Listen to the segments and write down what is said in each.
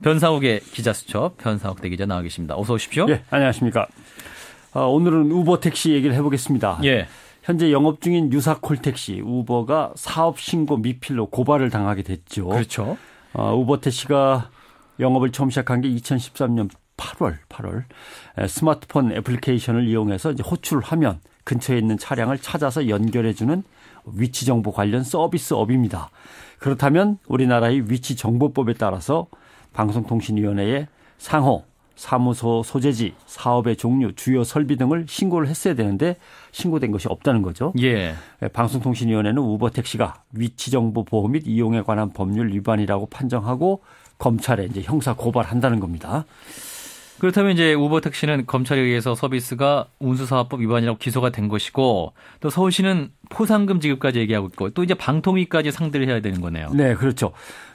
변상욱의 기자수첩, 변상욱 대기자 나와 계십니다. 어서 오십시오. 예, 안녕하십니까. 오늘은 우버 택시 얘기를 해보겠습니다. 예. 현재 영업 중인 유사콜 택시 우버가 사업 신고 미필로 고발을 당하게 됐죠. 그렇죠. 우버 택시가 영업을 처음 시작한 게 2013년 8월 스마트폰 애플리케이션을 이용해서 이제 호출을 하면 근처에 있는 차량을 찾아서 연결해주는 위치 정보 관련 서비스업입니다. 그렇다면 우리나라의 위치 정보법에 따라서 방송통신위원회에 상호, 사무소 소재지, 사업의 종류, 주요 설비 등을 신고를 했어야 되는데 신고된 것이 없다는 거죠. 예. 방송통신위원회는 우버 택시가 위치정보 보호 및 이용에 관한 법률 위반이라고 판정하고 검찰에 이제 형사 고발한다는 겁니다. 그렇다면 이제 우버 택시는 검찰에 의해서 서비스가 운수사업법 위반이라고 기소가 된 것이고 또 서울시는 포상금 지급까지 얘기하고 있고 또 이제 방통위까지 상대를 해야 되는 거네요. 네, 그렇죠.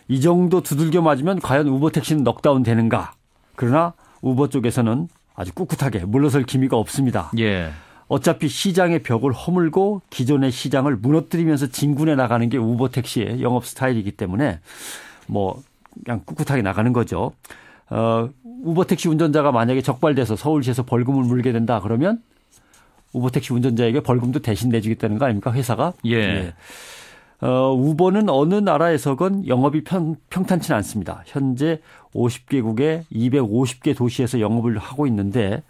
이 정도 두들겨 맞으면 과연 우버 택시는 넉다운 되는가? 그러나 우버 쪽에서는 아주 꿋꿋하게 물러설 기미가 없습니다. 예. 어차피 시장의 벽을 허물고 기존의 시장을 무너뜨리면서 진군해 나가는 게 우버 택시의 영업 스타일이기 때문에 뭐 그냥 꿋꿋하게 나가는 거죠. 우버 택시 운전자가 만약에 적발돼서 서울시에서 벌금을 물게 된다 그러면 우버 택시 운전자에게 벌금도 대신 내주겠다는 거 아닙니까? 회사가. 예. 예. 우버는 어느 나라에서건 영업이 평탄치는 않습니다. 현재 50개국의 250개 도시에서 영업을 하고 있는데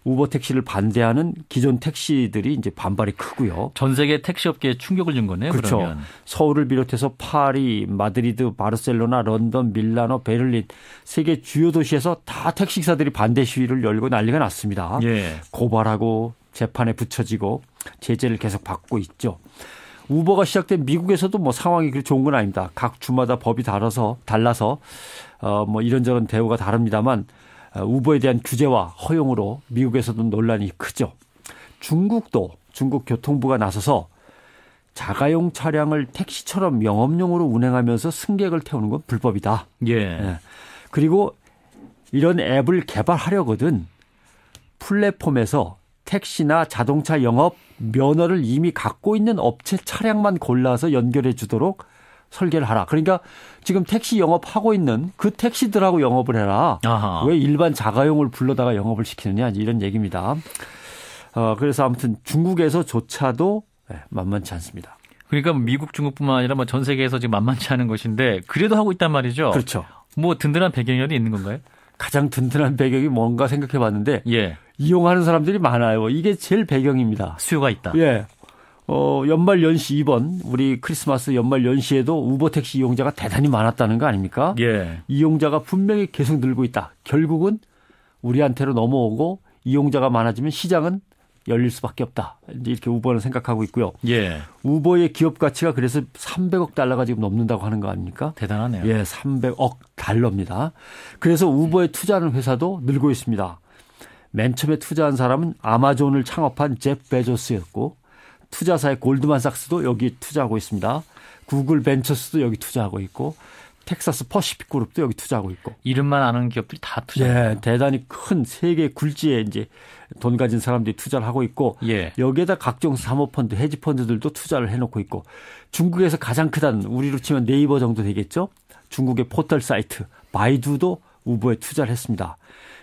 우버 택시를 반대하는 기존 택시들이 이제 반발이 크고요. 전 세계 택시 업계에 충격을 준 거네요. 그렇죠. 그러면. 서울을 비롯해서 파리, 마드리드, 바르셀로나, 런던, 밀라노, 베를린 세계 주요 도시에서 다 택시기사들이 반대 시위를 열고 난리가 났습니다. 예. 고발하고 재판에 붙여지고 제재를 계속 받고 있죠. 우버가 시작된 미국에서도 뭐 상황이 그렇게 좋은 건 아닙니다. 각 주마다 법이 달라서 뭐 이런저런 대우가 다릅니다만 우버에 대한 규제와 허용으로 미국에서도 논란이 크죠. 중국 교통부가 나서서 자가용 차량을 택시처럼 영업용으로 운행하면서 승객을 태우는 건 불법이다. 예. 예. 그리고 이런 앱을 개발하려거든 플랫폼에서 택시나 자동차 영업 면허를 이미 갖고 있는 업체 차량만 골라서 연결해 주도록 설계를 하라. 그러니까 지금 택시 영업하고 있는 그 택시들하고 영업을 해라. 아하. 왜 일반 자가용을 불러다가 영업을 시키느냐 이런 얘기입니다. 그래서 아무튼 중국에서조차도 만만치 않습니다. 그러니까 미국, 중국뿐만 아니라 뭐 전 세계에서 지금 만만치 않은 것인데 그래도 하고 있단 말이죠. 그렇죠. 뭐 든든한 배경이 있는 건가요? 가장 든든한 배경이 뭔가 생각해 봤는데 예. 이용하는 사람들이 많아요. 이게 제일 배경입니다. 수요가 있다. 예. 연말 연시 이번 우리 크리스마스 연말 연시에도 우버 택시 이용자가 대단히 많았다는 거 아닙니까? 예. 이용자가 분명히 계속 늘고 있다. 결국은 우리한테로 넘어오고 이용자가 많아지면 시장은 열릴 수밖에 없다. 이제 이렇게 우버는 생각하고 있고요. 예. 우버의 기업 가치가 그래서 300억 달러가 지금 넘는다고 하는 거 아닙니까? 대단하네요. 예, 300억 달러입니다. 그래서 우버에 투자하는 회사도 늘고 있습니다. 맨 처음에 투자한 사람은 아마존을 창업한 제프 베조스였고 투자사의 골드만삭스도 여기 투자하고 있습니다. 구글 벤처스도 여기 투자하고 있고 텍사스 퍼시픽 그룹도 여기 투자하고 있고. 이름만 아는 기업들이 다 투자. 예, 대단히 큰 세계 굴지에 이제 돈 가진 사람들이 투자를 하고 있고 예. 여기에다 각종 사모펀드, 헤지펀드들도 투자를 해놓고 있고 중국에서 가장 크다는 우리로 치면 네이버 정도 되겠죠. 중국의 포털 사이트 바이두도 우버에 투자를 했습니다.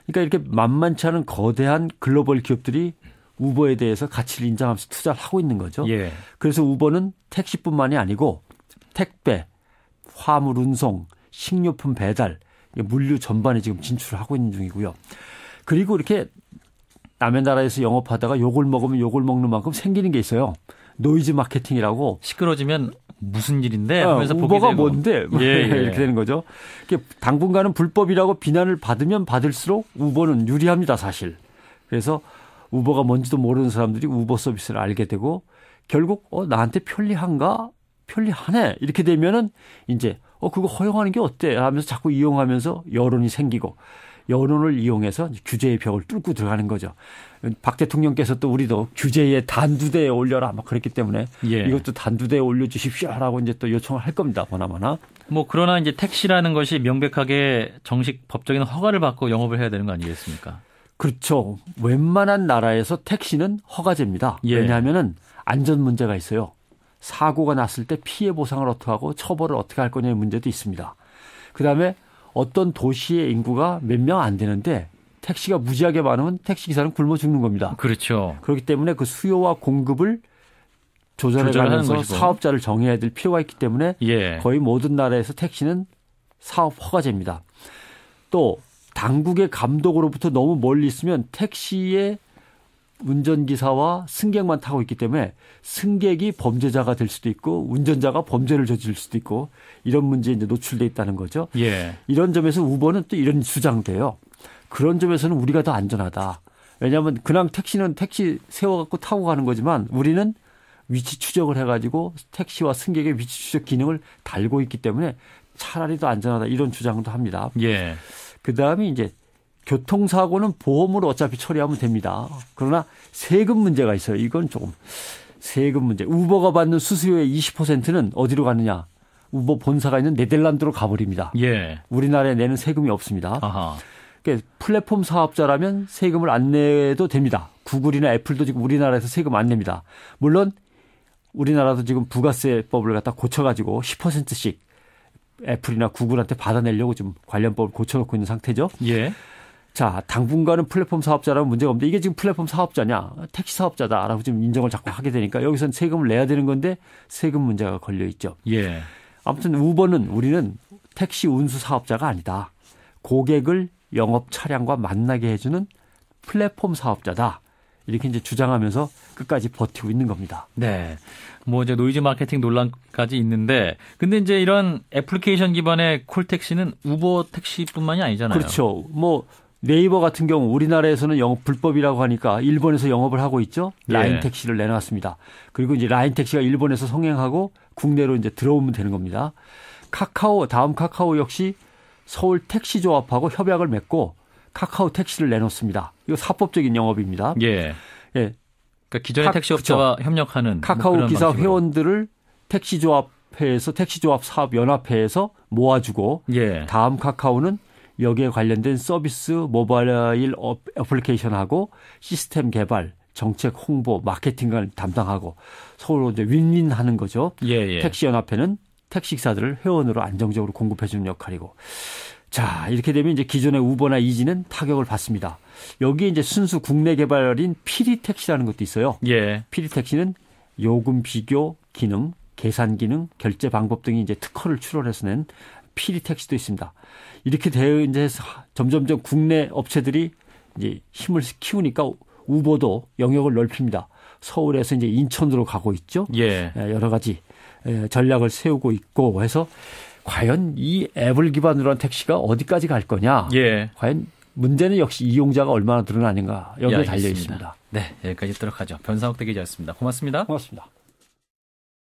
그러니까 이렇게 만만치 않은 거대한 글로벌 기업들이 우버에 대해서 가치를 인정하면서 투자를 하고 있는 거죠. 예. 그래서 우버는 택시뿐만이 아니고 택배, 화물 운송, 식료품 배달, 물류 전반에 지금 진출을 하고 있는 중이고요. 그리고 이렇게 남의 나라에서 영업하다가 욕을 먹으면 욕을 먹는 만큼 생기는 게 있어요. 노이즈 마케팅이라고. 시끄러지면 무슨 일인데 하면서 보게 우버가 되고. 뭔데? 예, 예. 이렇게 되는 거죠. 당분간은 불법이라고 비난을 받으면 받을수록 우버는 유리합니다, 사실. 그래서 우버가 뭔지도 모르는 사람들이 우버 서비스를 알게 되고 결국 나한테 편리한가? 편리하네. 이렇게 되면은 이제 그거 허용하는 게 어때? 하면서 자꾸 이용하면서 여론이 생기고 여론을 이용해서 규제의 벽을 뚫고 들어가는 거죠. 박 대통령께서 또 우리도 규제의 단두대에 올려라 막 그랬기 때문에 예. 이것도 단두대에 올려주십시오라고 이제 또 요청을 할 겁니다. 보나마나. 뭐 그러나 이제 택시라는 것이 명백하게 정식 법적인 허가를 받고 영업을 해야 되는 거 아니겠습니까? 그렇죠. 웬만한 나라에서 택시는 허가제입니다. 예. 왜냐하면은 안전 문제가 있어요. 사고가 났을 때 피해 보상을 어떻게 하고 처벌을 어떻게 할 거냐의 문제도 있습니다. 그다음에 어떤 도시의 인구가 몇 명 안 되는데 택시가 무지하게 많으면 택시기사는 굶어 죽는 겁니다. 그렇죠. 그렇기 때문에 그 수요와 공급을 조절해가면서 사업자를 정해야 될 필요가 있기 때문에 예. 거의 모든 나라에서 택시는 사업 허가제입니다. 또 당국의 감독으로부터 너무 멀리 있으면 택시의 운전기사와 승객만 타고 있기 때문에 승객이 범죄자가 될 수도 있고 운전자가 범죄를 저지를 수도 있고 이런 문제에 이제 노출돼 있다는 거죠. 예. 이런 점에서 우버는 또 이런 주장도 해요. 그런 점에서는 우리가 더 안전하다. 왜냐하면 그냥 택시는 택시 세워갖고 타고 가는 거지만 우리는 위치 추적을 해가지고 택시와 승객의 위치 추적 기능을 달고 있기 때문에 차라리 더 안전하다. 이런 주장도 합니다. 예. 그다음에 이제 교통사고는 보험으로 어차피 처리하면 됩니다. 그러나 세금 문제가 있어요. 이건 조금 세금 문제. 우버가 받는 수수료의 20%는 어디로 가느냐. 우버 본사가 있는 네덜란드로 가버립니다. 예. 우리나라에 내는 세금이 없습니다. 아하. 그러니까 플랫폼 사업자라면 세금을 안 내도 됩니다. 구글이나 애플도 지금 우리나라에서 세금 안 냅니다. 물론 우리나라도 지금 부가세법을 갖다 고쳐가지고 10%씩 애플이나 구글한테 받아내려고 지금 관련 법을 고쳐놓고 있는 상태죠. 예. 자, 당분간은 플랫폼 사업자라면 문제가 없는데 이게 지금 플랫폼 사업자냐, 택시 사업자다라고 지금 인정을 자꾸 하게 되니까 여기서는 세금을 내야 되는 건데 세금 문제가 걸려 있죠. 예. 아무튼 우버는 우리는 택시 운수 사업자가 아니다. 고객을 영업 차량과 만나게 해주는 플랫폼 사업자다. 이렇게 이제 주장하면서 끝까지 버티고 있는 겁니다. 네. 뭐 이제 노이즈 마케팅 논란까지 있는데 근데 이제 이런 애플리케이션 기반의 콜택시는 우버 택시뿐만이 아니잖아요. 그렇죠. 뭐 네이버 같은 경우 우리나라에서는 영업 불법이라고 하니까 일본에서 영업을 하고 있죠. 라인 예. 택시를 내놨습니다. 그리고 이제 라인 택시가 일본에서 성행하고 국내로 이제 들어오면 되는 겁니다. 다음 카카오 역시 서울 택시조합하고 협약을 맺고 카카오 택시를 내놓습니다. 이거 사법적인 영업입니다. 예. 예. 그러니까 기존의 택시업자와 그렇죠. 협력하는 카카오 뭐 기사 방식으로. 회원들을 택시조합회에서 택시조합 사업 연합회에서 모아주고 예. 다음 카카오는 여기에 관련된 서비스 모바일 어플리케이션하고 시스템 개발, 정책 홍보, 마케팅을 담당하고 서로 이제 윈윈하는 거죠. 예. 택시 연합회는 택시기사들을 회원으로 안정적으로 공급해주는 역할이고. 자, 이렇게 되면 이제 기존의 우버나 이지는 타격을 받습니다. 여기에 이제 순수 국내 개발인 피리택시라는 것도 있어요. 예. 피리택시는 요금 비교 기능, 계산 기능, 결제 방법 등이 이제 특허를 출원해서 낸 피리택시도 있습니다. 이렇게 되어 이제 점점점 국내 업체들이 이제 힘을 키우니까 우버도 영역을 넓힙니다. 서울에서 이제 인천으로 가고 있죠. 예. 여러 가지 전략을 세우고 있고 해서 과연 이 앱을 기반으로 한 택시가 어디까지 갈 거냐. 예. 과연 문제는 역시 이용자가 얼마나 늘어나는가 여기에 예, 달려 알겠습니다. 있습니다. 네, 여기까지 들어가죠. 변상욱 대기자였습니다. 고맙습니다. 고맙습니다.